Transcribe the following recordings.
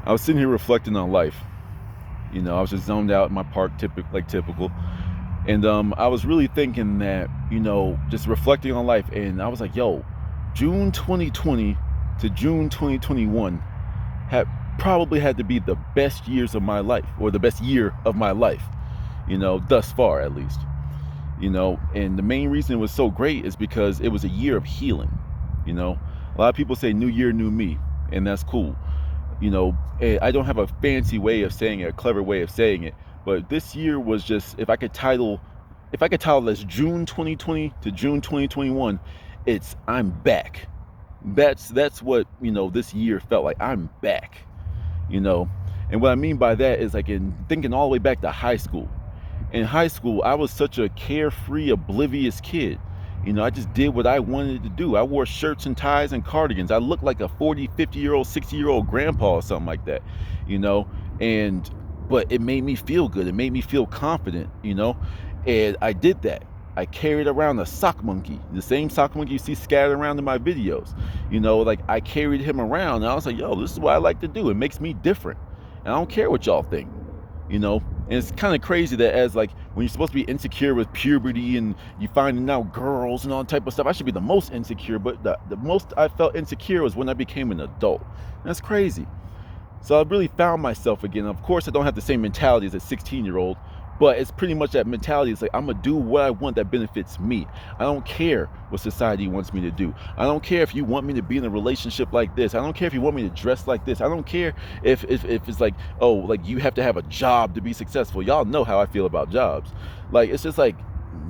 I was sitting here reflecting on life. I was just zoned out in my park, typical. And I was really thinking that, just reflecting on life. And I was like, yo, June 2020 to June 2021 had probably had to be the best years of my life, or the best year of my life, thus far at least. And the main reason it was so great is because it was a year of healing. A lot of people say new year, new me, and that's cool. I don't have a fancy way of saying it, a clever way of saying it, but this year was just, if I could title this June 2020 to June 2021, it's I'm back. That's what, this year felt like. I'm back, you know. And what I mean by that is, like, in thinking all the way back to high school. In high school, I was such a carefree, oblivious kid. I just did what I wanted to do. I wore shirts and ties and cardigans. I looked like a 40, 50-year-old, 60-year-old grandpa or something like that, and but it made me feel good. It made me feel confident, and I did that. I carried around a sock monkey, the same sock monkey you see scattered around in my videos. Like, I carried him around, and I was like, yo, this is what I like to do. It makes me different. And I don't care what y'all think, And it's kind of crazy that, as like, when you're supposed to be insecure with puberty and you finding out girls and all type of stuff, I should be the most insecure, but the most I felt insecure was when I became an adult. And that's crazy. So I really found myself again. Of course, I don't have the same mentality as a 16-year-old, but it's pretty much that mentality. It's like, I'm going to do what I want that benefits me. I don't care what society wants me to do. I don't care if you want me to be in a relationship like this. I don't care if you want me to dress like this. I don't care if it's like, oh, like, you have to have a job to be successful. Y'all know how I feel about jobs. Like, it's just like,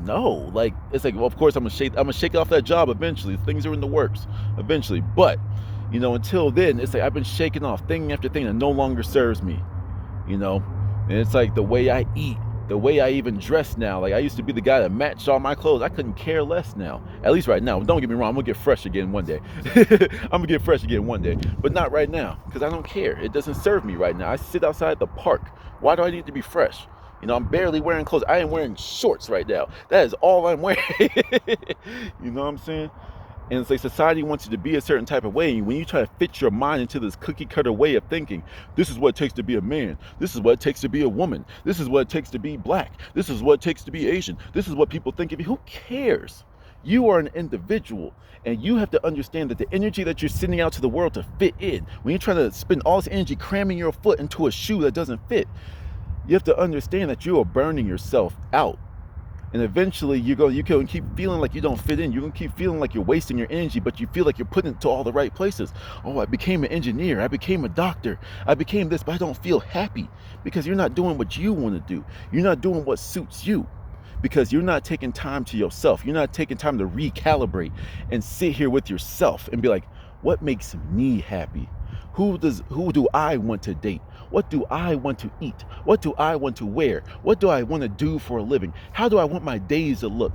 no. Like, it's like, well, of course, I'm gonna shake off that job eventually. Things are in the works eventually. But, until then, it's like I've been shaking off thing after thing that no longer serves me. And it's like the way I eat, the way I even dress now. Like, I used to be the guy that matched all my clothes. I couldn't care less now. At least right now. Don't get me wrong, I'm gonna get fresh again one day. I'm gonna get fresh again one day. But not right now, because I don't care. It doesn't serve me right now. I sit outside the park. Why do I need to be fresh? I'm barely wearing clothes. I am wearing shorts right now. That is all I'm wearing. You know what I'm saying? And it's like, society wants you to be a certain type of way. And when you try to fit your mind into this cookie cutter way of thinking, this is what it takes to be a man. This is what it takes to be a woman. This is what it takes to be black. This is what it takes to be Asian. This is what people think of you. Who cares? You are an individual, and you have to understand that the energy that you're sending out to the world to fit in, when you're trying to spend all this energy cramming your foot into a shoe that doesn't fit, you have to understand that you are burning yourself out. And eventually you can keep feeling like you don't fit in. You're going to keep feeling like you're wasting your energy, but you feel like you're putting it to all the right places. Oh, I became an engineer. I became a doctor. I became this, but I don't feel happy because you're not doing what you want to do. You're not doing what suits you because you're not taking time to yourself. You're not taking time to recalibrate and sit here with yourself and be like, what makes me happy? Who do I want to date? What do I want to eat? What do I want to wear? What do I want to do for a living? How do I want my days to look?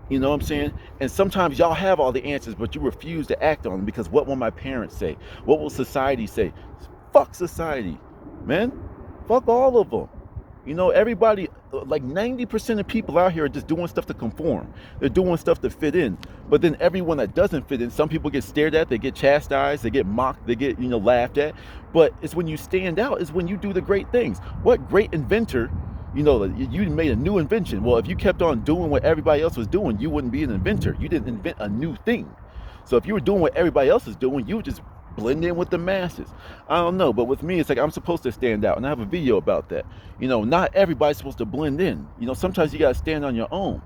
You know what I'm saying? And sometimes y'all have all the answers, but you refuse to act on them because what will my parents say? What will society say? Fuck society, man. Fuck all of them. Everybody, like 90% of people out here are just doing stuff to conform. They're doing stuff to fit in. But then everyone that doesn't fit in, some people get stared at, they get chastised, they get mocked, they get, laughed at. But it's when you stand out, is when you do the great things. What great inventor, you made a new invention. Well, if you kept on doing what everybody else was doing, you wouldn't be an inventor. You didn't invent a new thing. So if you were doing what everybody else is doing, you would just blend in with the masses. I don't know, but with me, it's like I'm supposed to stand out, and I have a video about that. Not everybody's supposed to blend in. Sometimes you gotta stand on your own,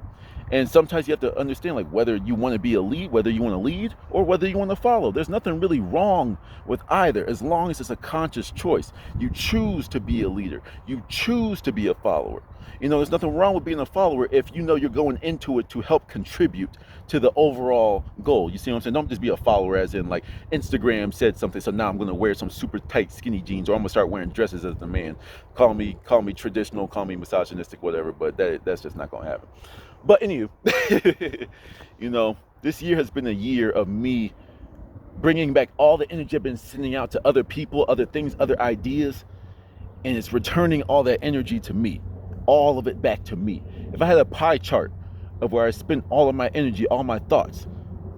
and sometimes you have to understand, like, whether you want to be a lead, whether you want to lead, or whether you want to follow. There's nothing really wrong with either, as long as it's a conscious choice. You choose to be a leader. You choose to be a follower. There's nothing wrong with being a follower if you're going into it to help contribute to the overall goal. You see what I'm saying? Don't just be a follower as in, like, Instagram said something, so now I'm going to wear some super tight skinny jeans, or I'm going to start wearing dresses as the man. Call me traditional, call me misogynistic, whatever, but that's just not going to happen. But anyway, this year has been a year of me bringing back all the energy I've been sending out to other people, other things, other ideas, and it's returning all that energy to me. All of it back to me. If I had a pie chart of where I spent all of my energy, all my thoughts,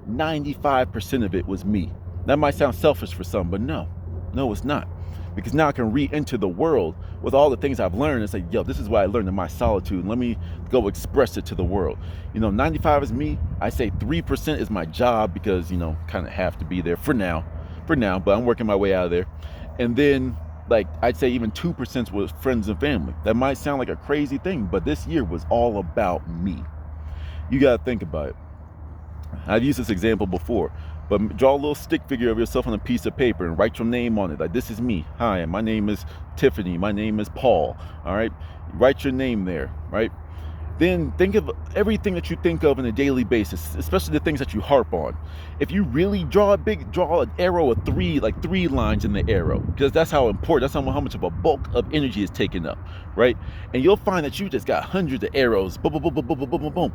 95% of it was me. That might sound selfish for some, but no, it's not. because now I can re-enter the world with all the things I've learned and say, yo, this is what I learned in my solitude. Let me go express it to the world. 95 is me. I say 3% is my job because, kind of have to be there for now, but I'm working my way out of there. And then I'd say even 2% was friends and family. That might sound like a crazy thing, but this year was all about me. You got to think about it. I've used this example before, but draw a little stick figure of yourself on a piece of paper and write your name on it. Like, this is me. Hi, my name is Tiffany. My name is Paul. All right. Write your name there. Right. Then think of everything that you think of on a daily basis, especially the things that you harp on. If you really draw an arrow of three lines in the arrow, because that's how important, that's how much of a bulk of energy is taken up, right? And you'll find that you just got hundreds of arrows, boom, boom, boom, boom, boom, boom, boom, boom.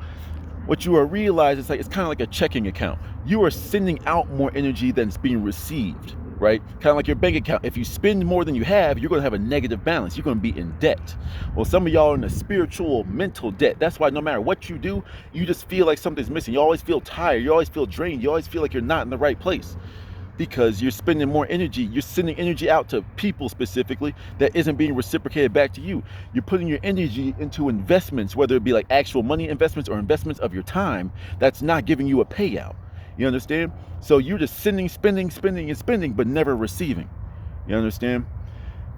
What you will realize is it's kind of like a checking account. You are sending out more energy than is being received, right? Kind of like your bank account. If you spend more than you have, you're going to have a negative balance. You're going to be in debt. Well, some of y'all are in a spiritual, mental debt. That's why no matter what you do, you just feel like something's missing. You always feel tired. You always feel drained. You always feel like you're not in the right place because you're spending more energy. You're sending energy out to people specifically that isn't being reciprocated back to you. You're putting your energy into investments, whether it be like actual money investments or investments of your time that's not giving you a payout. You understand? So you're just spending, but never receiving. You understand?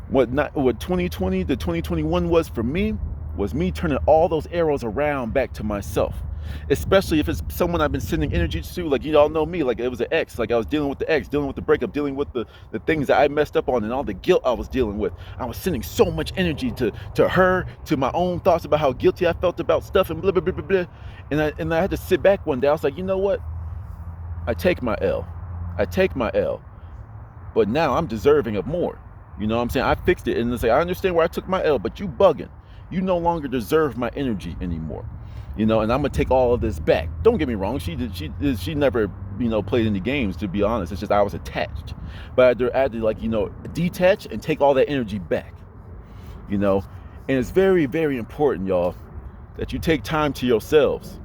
What 2020 to 2021 was for me was me turning all those arrows around back to myself. Especially if it's someone I've been sending energy to, like you all know me, like it was an ex, like I was dealing with the ex, dealing with the breakup, dealing with the things that I messed up on and all the guilt I was dealing with. I was sending so much energy to her, to my own thoughts about how guilty I felt about stuff and blah, blah, blah, blah, blah. And I had to sit back one day. I was like, you know what? I take my L, but now I'm deserving of more. You know what I'm saying? I fixed it, and it's like, I understand where I took my L, but you bugging. You no longer deserve my energy anymore. And I'm gonna take all of this back. Don't get me wrong. She never, played any games, to be honest. It's just I was attached, but I had to detach and take all that energy back. And it's very, very important, y'all, that you take time to yourselves.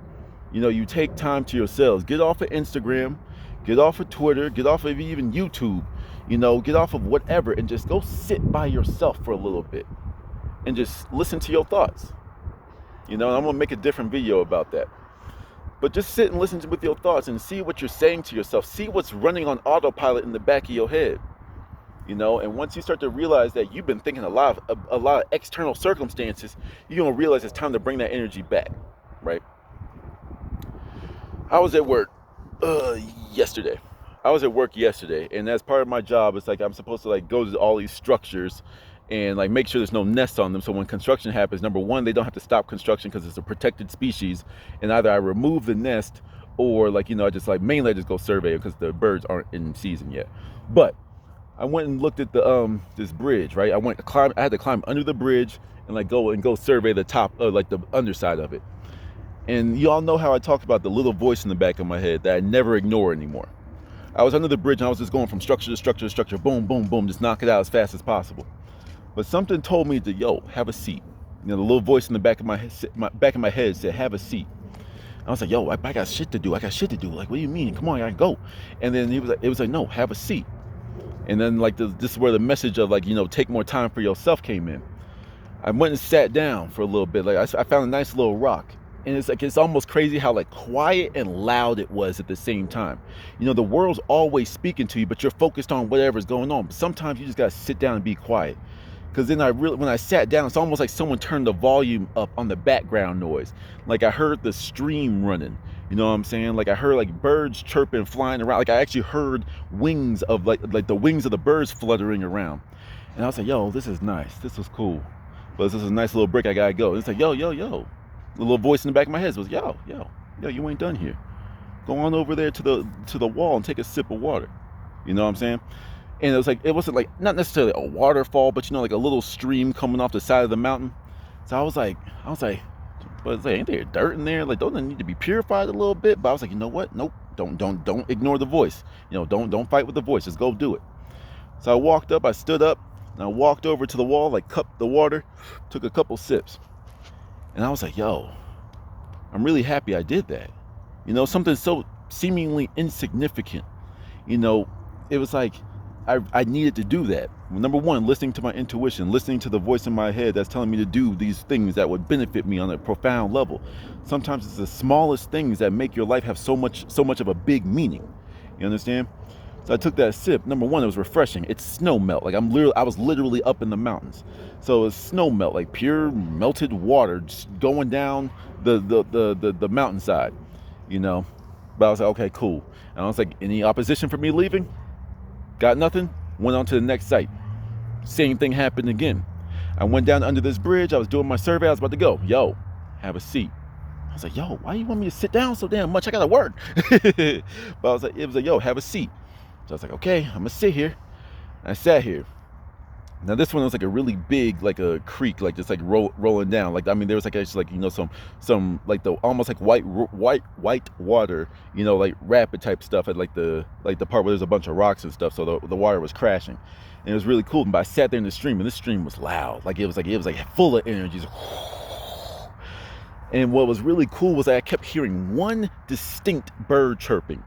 You take time to yourselves. Get off of Instagram, get off of Twitter, get off of even YouTube. Get off of whatever and just go sit by yourself for a little bit and just listen to your thoughts. And I'm gonna make a different video about that. But just sit and listen with your thoughts and see what you're saying to yourself. See what's running on autopilot in the back of your head. And once you start to realize that you've been thinking a lot of external circumstances, you're gonna realize it's time to bring that energy back, right? I was at work yesterday. And as part of my job, it's like I'm supposed to go to all these structures and make sure there's no nests on them. So when construction happens, number one, they don't have to stop construction because it's a protected species. And either I remove the nest or I just mainly I just go survey because the birds aren't in season yet. But I went and looked at the this bridge, right? I had to climb under the bridge and go survey the top, the underside of it. And you all know how I talked about the little voice in the back of my head that I never ignore anymore. I was under the bridge and I was just going from structure to structure to structure, boom, boom, boom, just knock it out as fast as possible. But something told me to, have a seat. The little voice in the back of my head said, have a seat. I was like, yo, I got shit to do. Like, what do you mean? Come on, I gotta go. And then it was like, no, have a seat. And then this is where the message of take more time for yourself came in. I went and sat down for a little bit. I found a nice little rock. And it's almost crazy how quiet and loud it was at the same time. The world's always speaking to you, but you're focused on whatever's going on. But sometimes you just gotta sit down and be quiet. Because then when I sat down, it's almost like someone turned the volume up on the background noise. I heard the stream running. You know what I'm saying? I heard birds chirping, flying around. I actually heard wings of the wings of the birds fluttering around. And I was like, yo, this is nice. This was cool. But this is a nice little break. I gotta go. And it's like, yo. The little voice in the back of my head was, yo, you ain't done here. Go on over there to the wall and take a sip of water. You know what I'm saying? And it wasn't not necessarily a waterfall, but a little stream coming off the side of the mountain. So I was like, but ain't there dirt in there? Don't it need to be purified a little bit? But I was like, you know what? Nope. Don't ignore the voice. Don't fight with the voice. Just go do it. So I walked up, I stood up, and I walked over to the wall, cupped the water, took a couple sips. And I was like, yo, I'm really happy I did that. Something so seemingly insignificant. It was I needed to do that. Number one, listening to my intuition, listening to the voice in my head that's telling me to do these things that would benefit me on a profound level. Sometimes it's the smallest things that make your life have so much of a big meaning. You understand? So I took that sip. Number one, it was refreshing. It's snow melt. Like I was literally up in the mountains. So it's snow melt, like pure melted water just going down the mountainside, you know. But I was like, okay, cool. And I was like, any opposition for me leaving? Got nothing? Went on to the next site. Same thing happened again. I went down under this bridge. I was doing my survey. I was about to go. Yo, have a seat. I was like, yo, why you want me to sit down so damn much? I gotta work. But it was like, yo, have a seat. So I was like, okay, I'm gonna sit here. And I sat here. Now this one was like a really big, like a creek, like just like rolling down. Like, I mean, there was like actually like, you know, some like the almost like white water, you know, like rapid type stuff at like the part where there's a bunch of rocks and stuff. So the water was crashing, and it was really cool. But I sat there in the stream, and this stream was loud. Like it was like full of energy. And what was really cool was that I kept hearing one distinct bird chirping.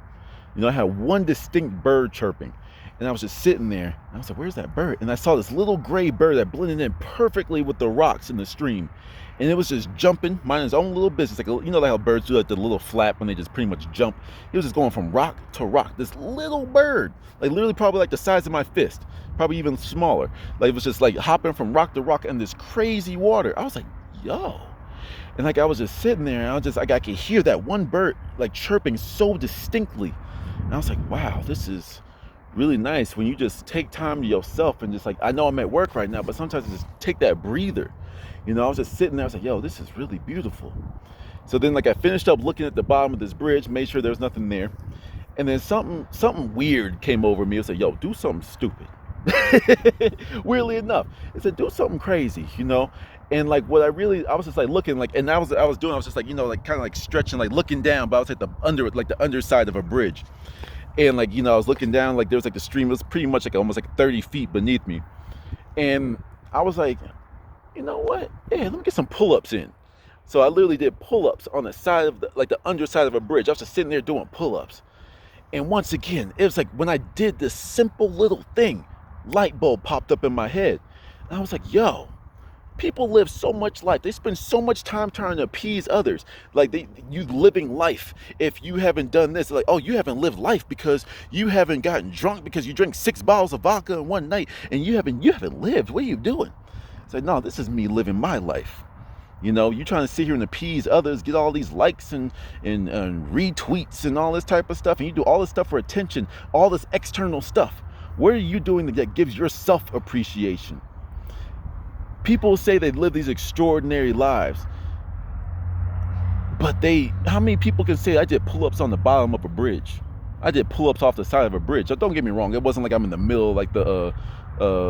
You know, I had one distinct bird chirping. And I was just sitting there, and I was like, where's that bird? And I saw this little gray bird that blended in perfectly with the rocks in the stream. And it was just jumping, minding its own little business. Like, you know, like how birds do like the little flap when they just pretty much jump. It was just going from rock to rock. This little bird, like literally probably like the size of my fist, probably even smaller. Like it was just like hopping from rock to rock in this crazy water. I was like, yo. And like I was just sitting there, and I could hear that one bird like chirping so distinctly. And I was like, wow, this is really nice when you just take time to yourself and just like, I know I'm at work right now, but sometimes I just take that breather. You know, I was just sitting there, I was like, yo, this is really beautiful. So then like I finished up looking at the bottom of this bridge, made sure there was nothing there. And then something weird came over me. I said, yo, do something stupid. Weirdly enough, it said, do something crazy, you know? And like I was just like looking like, and I was just like, you know, like kind of like stretching, like looking down, but I was at the underside of a bridge. And like, you know, I was looking down, like there was like the stream was pretty much like almost like 30 feet beneath me. And I was like, you know what? Yeah, let me get some pull-ups in. So I literally did pull-ups on the side of the underside of a bridge. I was just sitting there doing pull-ups. And once again, it was like when I did this simple little thing, light bulb popped up in my head. And I was like, yo, people live so much life. They spend so much time trying to appease others. Like you living life. If you haven't done this, like, oh, you haven't lived life because you haven't gotten drunk because you drank 6 bottles of vodka in one night, and you haven't lived. What are you doing? It's like, no, this is me living my life. You know, you trying to sit here and appease others, get all these likes and retweets and all this type of stuff, and you do all this stuff for attention, all this external stuff. What are you doing that gives your self-appreciation? People say they live these extraordinary lives, but how many people can say I did pull-ups on the bottom of a bridge? I did pull-ups off the side of a bridge. Don't get me wrong, it wasn't like I'm in the middle like the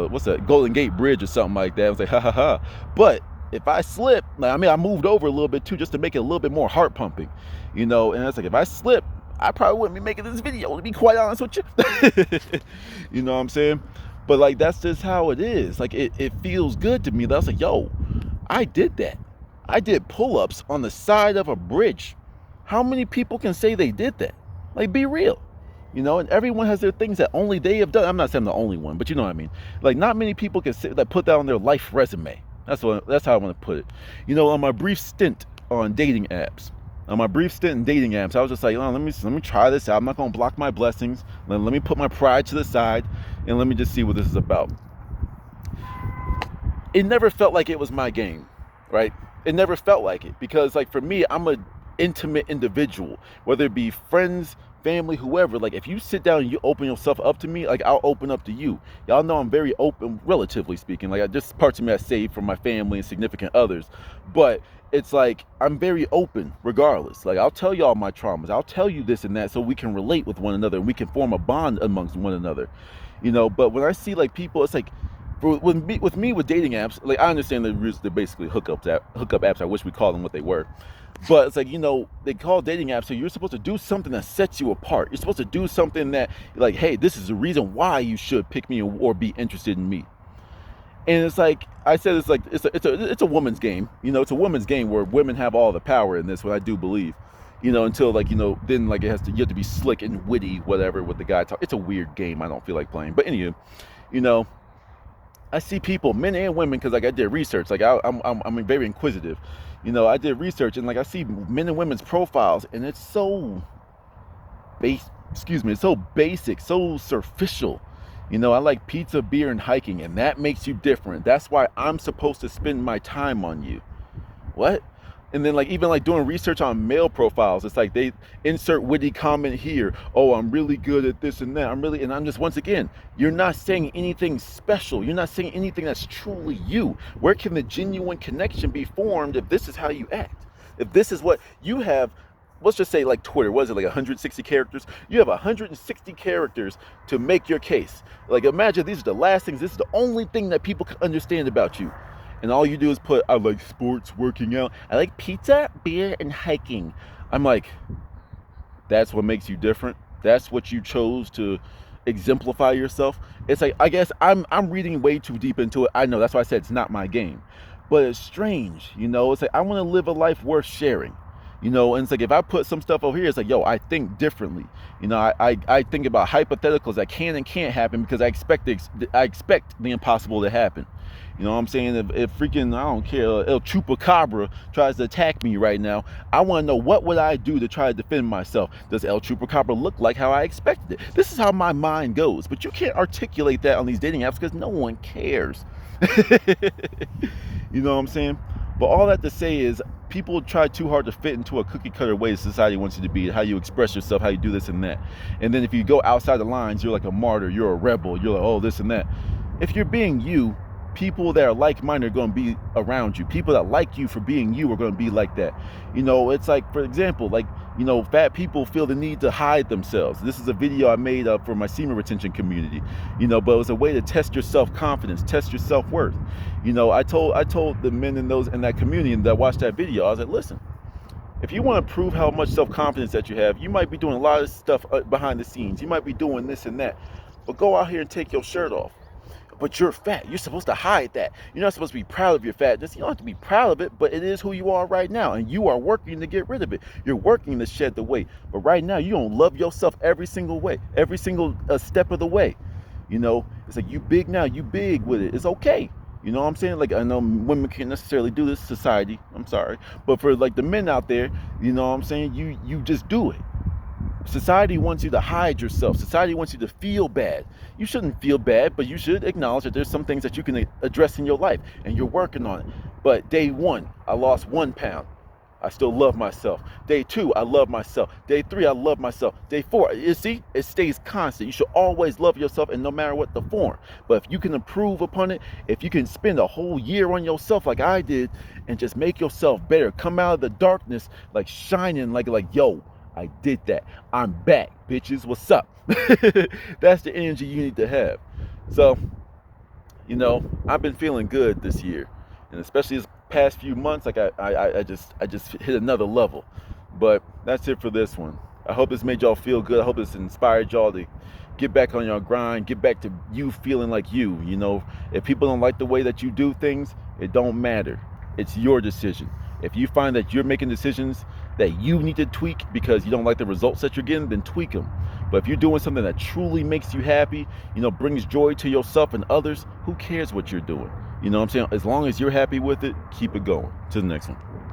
what's that, Golden Gate Bridge or something like that. I was like, ha ha ha. But if I slip, like, I mean, I moved over a little bit too, just to make it a little bit more heart pumping, you know. And it's like, if I slip, I probably wouldn't be making this video, to be quite honest with you. You know what I'm saying? But like, that's just how it is. Like, it feels good to me. I was like, yo, I did that. I did pull-ups on the side of a bridge. How many people can say they did that? Like, be real. You know, and everyone has their things that only they have done. I'm not saying I'm the only one, but you know what I mean. Like, not many people can say that, put that on their life resume. That's how I want to put it. You know, on my brief stint on dating apps, I was just like, oh, let me try this out. I'm not gonna block my blessings. Let me put my pride to the side, and let me just see what this is about. It never felt like it was my game, right? It never felt like it, because like for me, I'm an intimate individual, whether it be friends, family, whoever. Like, if you sit down and you open yourself up to me, like, I'll open up to you. Y'all know I'm very open, relatively speaking. Like, just parts of me I save from my family and significant others, but it's like I'm very open regardless. Like, I'll tell y'all my traumas, I'll tell you this and that, so we can relate with one another and we can form a bond amongst one another, you know. But when I see like people, it's like, with dating apps, like, I understand they're basically hookup apps. I wish we called them what they were. But it's like, you know, they call dating apps, so you're supposed to do something that sets you apart. You're supposed to do something that, like, hey, this is the reason why you should pick me or be interested in me. And it's like, I said, it's like, it's a woman's game. You know, it's a woman's game where women have all the power in this, what I do believe. until like, then like you have to be slick and witty, whatever, with the guy talk. It's a weird game. I don't feel like playing. But anyway, you know, I see people, men and women, because like I did research. Like I'm very inquisitive. I did research, and like I see men and women's profiles, and it's so it's so basic, so superficial. I like pizza, beer, and hiking, and that makes you different. That's why I'm supposed to spend my time on you. What? And then like even like doing research on male profiles, it's like they insert witty comment here. Oh, I'm really good at this and that. And I'm just, once again, you're not saying anything special. You're not saying anything that's truly you. Where can the genuine connection be formed if this is how you act? If this is what you have, let's just say like Twitter, what is it, like 160 characters? You have 160 characters to make your case. Like imagine these are the last things, this is the only thing that people can understand about you. And all you do is put, I like sports, working out. I like pizza, beer, and hiking. I'm like, that's what makes you different? That's what you chose to exemplify yourself? It's like, I guess I'm reading way too deep into it. I know, that's why I said it's not my game. But it's strange, It's like, I want to live a life worth sharing. And it's like, if I put some stuff over here, it's like, yo, I think differently. I think about hypotheticals that can and can't happen because I expect the impossible to happen. You know what I'm saying? If freaking, I don't care, El Chupacabra tries to attack me right now, I want to know, what would I do to try to defend myself? Does El Chupacabra look like how I expected it? This is how my mind goes. But you can't articulate that on these dating apps because no one cares. You know what I'm saying? But all that to say is, people try too hard to fit into a cookie cutter way society wants you to be, how you express yourself, how you do this and that. And then if you go outside the lines, you're like a martyr, you're a rebel, you're like, oh, this and that. If you're being you, people that are like-minded are going to be around you. People that like you for being you are going to be like that. It's like, for example, like, fat people feel the need to hide themselves. This is a video I made for my semen retention community, but it was a way to test your self-confidence, test your self-worth. I told the men in that community that watched that video, I was like, listen, if you want to prove how much self-confidence that you have, you might be doing a lot of stuff behind the scenes. You might be doing this and that, but go out here and take your shirt off. But you're fat. You're supposed to hide that. You're not supposed to be proud of your fatness. You don't have to be proud of it, but it is who you are right now. And you are working to get rid of it. You're working to shed the weight. But right now, you don't love yourself every single way, every single step of the way. It's like, you big now, you big with it. It's okay. You know what I'm saying? Like, I know women can't necessarily do this, society. I'm sorry. But for like the men out there, you know what I'm saying? You just do it. Society wants you to hide yourself. Society wants you to feel bad. You shouldn't feel bad, but you should acknowledge that there's some things that you can address in your life, and you're working on it. But day 1, I lost 1 pound. I still love myself. Day 2, I love myself. Day 3, I love myself. Day 4, you see, it stays constant. You should always love yourself, and no matter what the form. But if you can improve upon it, if you can spend a whole year on yourself like I did, and just make yourself better, come out of the darkness like shining, like yo, I did that. I'm back, bitches. What's up? That's the energy you need to have. So, I've been feeling good this year, and especially this past few months, like I just hit another level. But that's it for this one. I hope this made y'all feel good. I hope this inspired y'all to get back on your grind, get back to you feeling like you. If people don't like the way that you do things, it don't matter. It's your decision. If you find that you're making decisions that you need to tweak because you don't like the results that you're getting, then tweak them. But if you're doing something that truly makes you happy, brings joy to yourself and others, who cares what you're doing? You know what I'm saying? As long as you're happy with it, keep it going. To the next one.